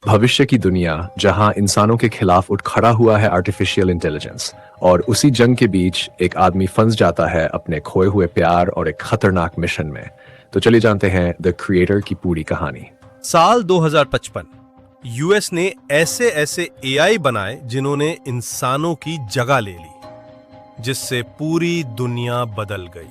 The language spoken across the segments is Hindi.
भविष्य की दुनिया जहां इंसानों के खिलाफ उठ खड़ा हुआ है आर्टिफिशियल इंटेलिजेंस, और उसी जंग के बीच एक आदमी फंस जाता है अपने खोए हुए प्यार और एक खतरनाक मिशन में। तो चलिए जानते हैं द क्रिएटर की पूरी कहानी। साल 2055 यूएस ने ऐसे ऐसे एआई बनाए जिन्होंने इंसानों की जगह ले ली, जिससे पूरी दुनिया बदल गई।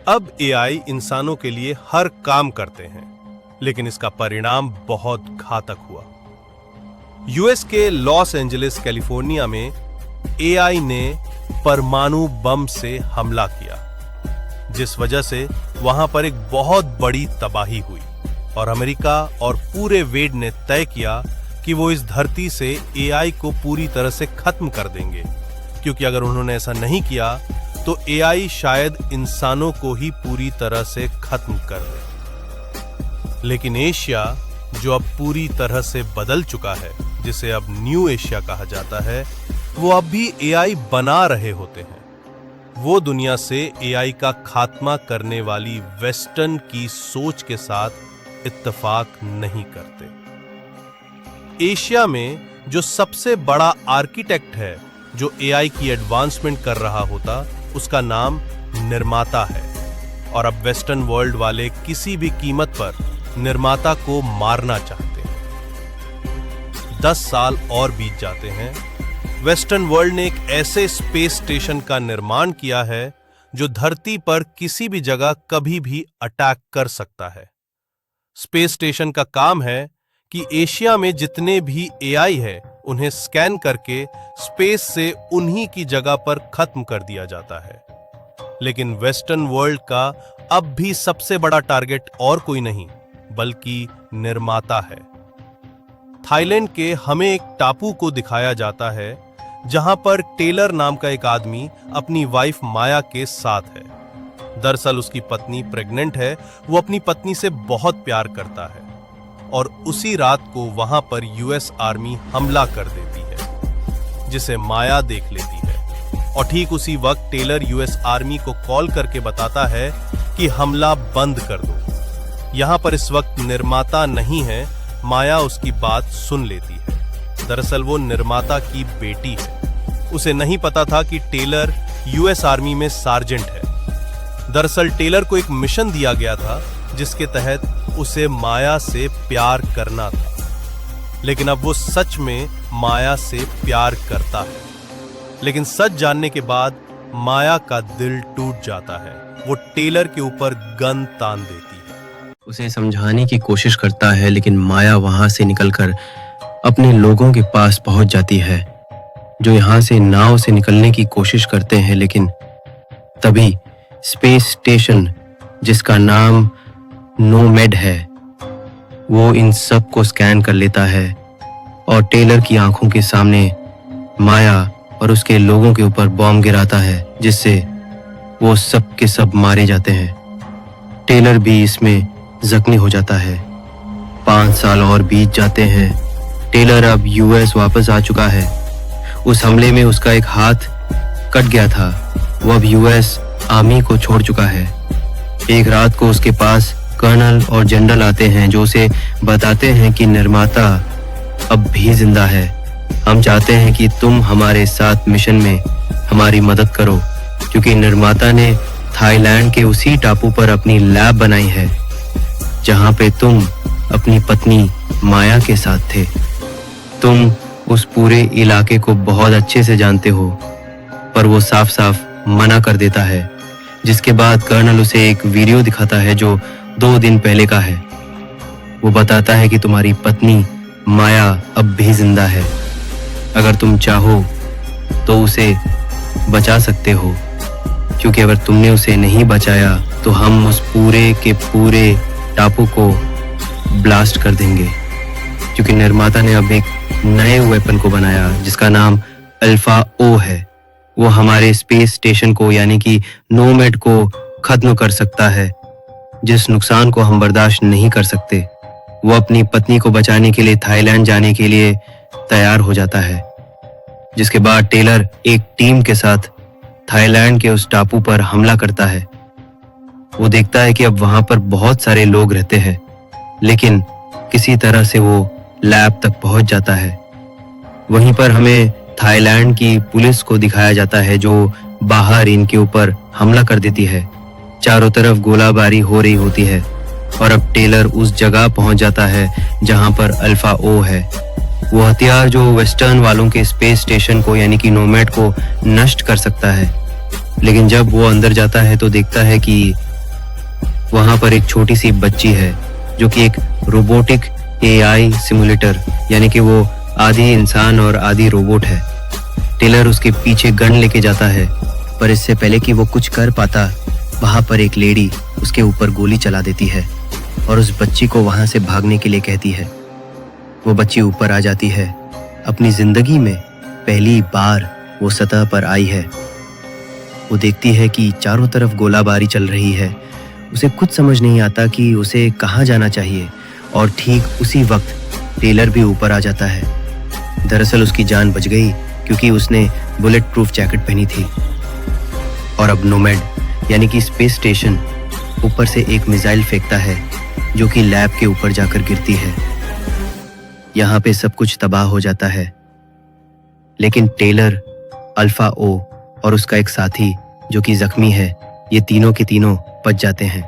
अब एआई इंसानों के लिए हर काम करते हैं, लेकिन इसका परिणाम बहुत घातक हुआ। यूएस के लॉस एंजलिस कैलिफोर्निया में एआई ने परमाणु बम से हमला किया, जिस वजह से वहां पर एक बहुत बड़ी तबाही हुई और अमेरिका और पूरे वेड ने तय किया कि वो इस धरती से एआई को पूरी तरह से खत्म कर देंगे, क्योंकि अगर उन्होंने ऐसा नहीं किया तो एआई शायद इंसानों को ही पूरी तरह से खत्म कर दे। लेकिन एशिया, जो अब पूरी तरह से बदल चुका है, जिसे अब न्यू एशिया कहा जाता है, वो अब भी एआई बना रहे होते हैं। वो दुनिया से एआई का खात्मा करने वाली वेस्टर्न की सोच के साथ इत्तेफाक नहीं करते। एशिया में जो सबसे बड़ा आर्किटेक्ट है जो एआई की एडवांसमेंट कर रहा होता, उसका नाम निर्माता है। और अब वेस्टर्न वर्ल्ड वाले किसी भी कीमत पर निर्माता को मारना चाहते हैं। 10 साल और बीत जाते हैं। वेस्टर्न वर्ल्ड ने एक ऐसे स्पेस स्टेशन का निर्माण किया है जो धरती पर किसी भी जगह कभी भी अटैक कर सकता है। स्पेस स्टेशन का काम है कि एशिया में जितने भी एआई है उन्हें स्कैन करके स्पेस से उन्हीं की जगह पर खत्म कर दिया जाता है। लेकिन वेस्टर्न वर्ल्ड का अब भी सबसे बड़ा टारगेट और कोई नहीं बल्कि निर्माता है। थाईलैंड के हमें एक टापू को दिखाया जाता है जहां पर टेलर नाम का एक आदमी अपनी वाइफ माया के साथ है। दरअसल उसकी पत्नी प्रेग्नेंट है। वो अपनी पत्नी से बहुत प्यार करता है और उसी रात को वहां पर यूएस आर्मी हमला कर देती है, जिसे माया देख लेती है। और ठीक उसी वक्त टेलर यूएस आर्मी को कॉल करके बताता है कि हमला बंद कर दो। यहां पर इस वक्त निर्माता नहीं है। माया उसकी बात सुन लेती है। दरअसल वो निर्माता की बेटी है। उसे नहीं पता था कि टेलर यूएस आर्मी में सार्जेंट है। दरअसल टेलर को एक मिशन दिया गया था जिसके तहत उसे माया से प्यार करना था, लेकिन अब वो सच में माया से प्यार करता है। लेकिन सच जानने के बाद माया का दिल टूट जाता है। वो टेलर के ऊपर गन तान देती है। उसे समझाने की कोशिश करता है, लेकिन माया वहां से निकलकर अपने लोगों के पास पहुंच जाती है, जो यहां से नाव से निकलने की कोशिश करते हैं। लेकिन तभी स्पेस स्टेशन, जिसका नाम नोमैड है, वो इन सब को स्कैन कर लेता है और टेलर की आंखों के सामने माया और उसके लोगों के ऊपर बॉम्ब गिराता है, जिससे वो सब के सब मारे जाते हैं। टेलर भी इसमें जख्मी हो जाता है। 5 साल और बीत जाते हैं। टेलर अब यूएस वापस आ चुका है। उस हमले में उसका एक हाथ कट गया था। वो अब यूएस आर्मी को छोड़ चुका है। एक रात को उसके पास कर्नल और जनरल आते हैं, जो उसे बताते हैं कि निर्माता अब भी जिंदा है। हम चाहते हैं कि तुम हमारे साथ मिशन में हमारी मदद करो, क्योंकि निर्माता ने थाईलैंड के उसी टापू पर अपनी लैब बनाई है जहां पे तुम अपनी पत्नी माया के साथ थे। तुम उस पूरे इलाके को बहुत अच्छे से जानते हो, पर वो साफ साफ मना कर देता है। जिसके बाद कर्नल उसे एक वीडियो दिखाता है जो 2 दिन पहले का है। वो बताता है कि तुम्हारी पत्नी माया अब भी जिंदा है। अगर तुम चाहो तो उसे बचा सकते हो, क्योंकि अगर तुमने उसे नहीं बचाया तो हम उस पूरे के पूरे टापू को ब्लास्ट कर देंगे। क्योंकि निर्माता ने अब एक नए वेपन को बनाया जिसका नाम अल्फा ओ है। वो हमारे स्पेस स्टेशन को, यानी कि नोमैड को खत्म कर सकता है, जिस नुकसान को हम बर्दाश्त नहीं कर सकते। वो अपनी पत्नी को बचाने के लिए थाईलैंड जाने के लिए तैयार हो जाता है। जिसके बाद टेलर एक टीम के साथ थाईलैंड के उस टापू पर हमला करता है। वो देखता है कि अब वहां पर बहुत सारे लोग रहते हैं, लेकिन किसी तरह से वो लैब तक पहुंच जाता है। वहीं पर हमें थाईलैंड की पुलिस को दिखाया जाता है जो बाहर इनके ऊपर हमला कर देती है। चारों तरफ गोलाबारी हो रही होती है और अब टेलर उस जगह पहुंच जाता है जहां पर अल्फा ओ है, वो हथियार जो वेस्टर्न वालों के स्पेस स्टेशन को यानी कि नोमैड को नष्ट कर सकता है। लेकिन जब वो अंदर जाता है तो देखता है कि वहां पर एक छोटी सी बच्ची है जो कि एक रोबोटिक एआई सिमुलेटर यानी कि वो आधी इंसान और आधी रोबोट है। टेलर उसके पीछे गन लेके जाता है, पर इससे पहले कि वो कुछ कर पाता वहां पर एक लेडी उसके ऊपर गोली चला देती है और उस बच्ची को वहां से भागने के लिए कहती है। वो बच्ची ऊपर आ जाती है। अपनी जिंदगी में पहली बार वो सतह पर आई है। वो देखती है कि चारों तरफ गोलाबारी चल रही है। उसे कुछ समझ नहीं आता कि उसे कहाँ जाना चाहिए और ठीक उसी वक्त टेलर भी ऊपर आ जाता है। दरअसल उसकी जान बच गई क्योंकि उसने बुलेट प्रूफ जैकेट पहनी थी। और अब नोमैड यानी कि स्पेस स्टेशन ऊपर से एक मिसाइल फेंकता है जो कि लैब के ऊपर जाकर गिरती है। यहाँ पे सब कुछ तबाह हो जाता है, लेकिन टेलर, अल्फा ओ और उसका एक साथी जो कि जख्मी है, ये तीनों के तीनों बच जाते हैं।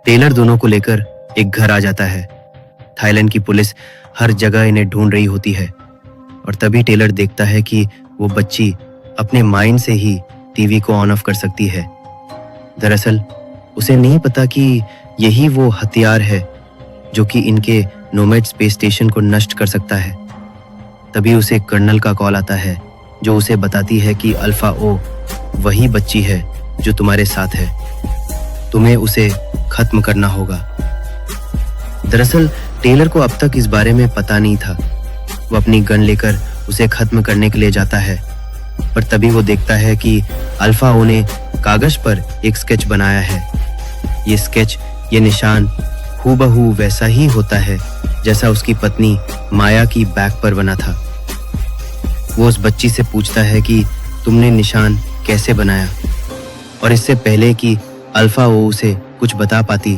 टेलर दोनों को लेकर एक घर आ जाता है। थाईलैंड की पुलिस हर जगह इन्हें ढूंढ रही होती है और तभी टेलर देखता है कि वो बच्ची अपने माइंड से ही टीवी को ऑन ऑफ कर सकती है। दरअसल उसे नहीं पता कि यही वो हथियार है जो कि इनके नोमैड स्पेस स्टेशन को नष्ट कर सकता है। तभी उसे कर्नल का कॉल आता है जो उसे बताती है कि अल्फा ओ वही बच्ची है जो तुम्हारे साथ है, तुम्हें उसे खत्म करना होगा। दरअसल टेलर को अब तक इस बारे में पता नहीं था। वो अपनी गन लेकर उसे खत्म करने के लिए जाता है, पर तभी वो देखता है कि अल्फा ओ ने कागज पर एक स्केच बनाया है। ये स्केच, ये निशान हूबहू वैसा ही होता है जैसा उसकी पत्नी माया की बैग पर बना था। वो उस बच्ची से पूछता है कि तुमने निशान कैसे बनाया, और इससे पहले कि अल्फा ओ उसे कुछ बता पाती,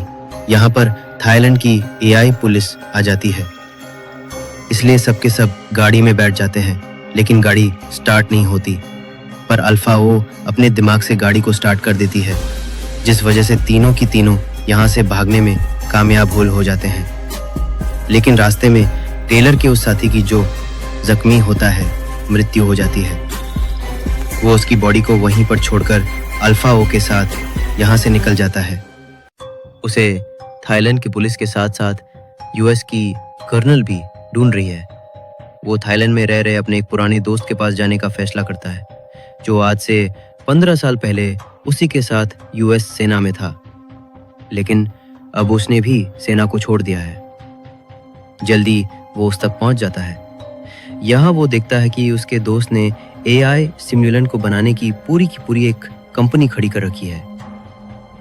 यहाँ पर थाईलैंड की एआई पुलिस आ जाती है। इसलिए सबके सब गाड़ी में बैठ जाते हैं, लेकिन गाड़ी स्टार्ट नहीं होती। पर अल्फा ओ अपने दिमाग से गाड़ी को स्टार्ट कर देती है, जिस वजह से तीनों की तीनों यहाँ से भागने में कामयाब हो जाते हैं। लेकिन रास्ते में टेलर के उस साथी की जो जख्मी होता है, मृत्यु हो जाती है। वो उसकी बॉडी को वहीं पर छोड़कर अल्फा ओ के साथ यहाँ से निकल जाता है। उसे थाईलैंड की पुलिस के साथ साथ यूएस की कर्नल भी ढूंढ रही है। वो थाईलैंड में रह रहे अपने एक पुराने दोस्त के पास जाने का फैसला करता है, जो आज से 15 साल पहले उसी के साथ यूएस सेना में था, लेकिन अब उसने भी सेना को छोड़ दिया है। जल्दी वो उस तक पहुंच जाता है। यहाँ वो देखता है कि उसके दोस्त ने एआई सिमुलेंट को बनाने की पूरी एक कंपनी खड़ी कर रखी है।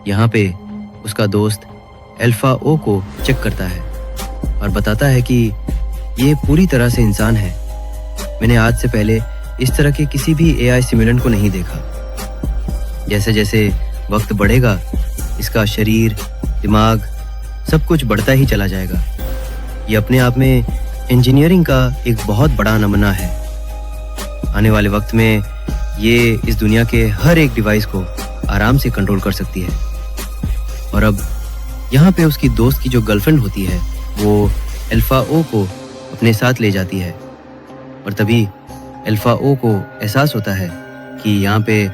यहाँ पे उसका दोस्त अल्फा ओ को चेक करता है और बताता है कि ये पूरी तरह से इंसान है। मैंने आज से पहले इस तरह के किसी भी एआई सिमुलेंट को नहीं देखा। जैसे जैसे वक्त बढ़ेगा, इसका शरीर, दिमाग सब कुछ बढ़ता ही चला जाएगा। ये अपने आप में इंजीनियरिंग का एक बहुत बड़ा नमूना है। आने वाले वक्त में ये इस दुनिया के हर एक डिवाइस को आराम से कंट्रोल कर सकती है। और अब यहाँ पे उसकी दोस्त की जो गर्लफ्रेंड होती है, वो अल्फा ओ को अपने साथ ले जाती है। और तभी अल्फा ओ को एहसास होता है कि यहाँ पे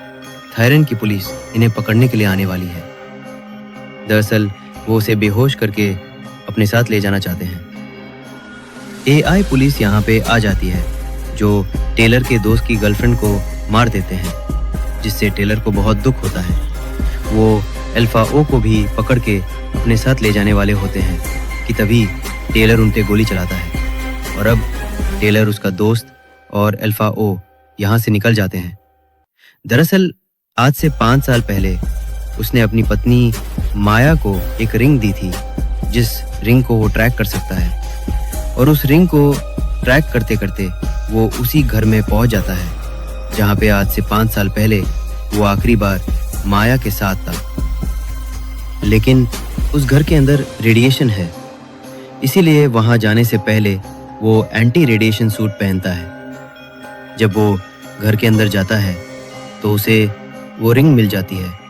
थाईलैंड की पुलिस इन्हें पकड़ने के लिए आने वाली है। दरअसल वो उसे बेहोश करके अपने साथ ले जाना चाहते हैं। एआई पुलिस यहाँ पे आ जाती है, जो टेलर के दोस्त की गर्लफ्रेंड को मार देते हैं, जिससे टेलर को बहुत दुख होता है। वो अल्फा ओ को भी पकड़ के अपने साथ ले जाने वाले होते हैं कि तभी टेलर उन पे गोली चलाता है। और अब टेलर, उसका दोस्त और अल्फा ओ यहाँ से निकल जाते हैं। दरअसल आज से 5 साल पहले उसने अपनी पत्नी माया को एक रिंग दी थी, जिस रिंग को वो ट्रैक कर सकता है। और उस रिंग को ट्रैक करते करते वो उसी घर में पहुंच जाता है जहाँ पे आज से 5 साल पहले वो आखिरी बार माया के साथ था। लेकिन उस घर के अंदर रेडिएशन है, इसीलिए वहां जाने से पहले वो एंटी रेडिएशन सूट पहनता है। जब वो घर के अंदर जाता है तो उसे वो रिंग मिल जाती है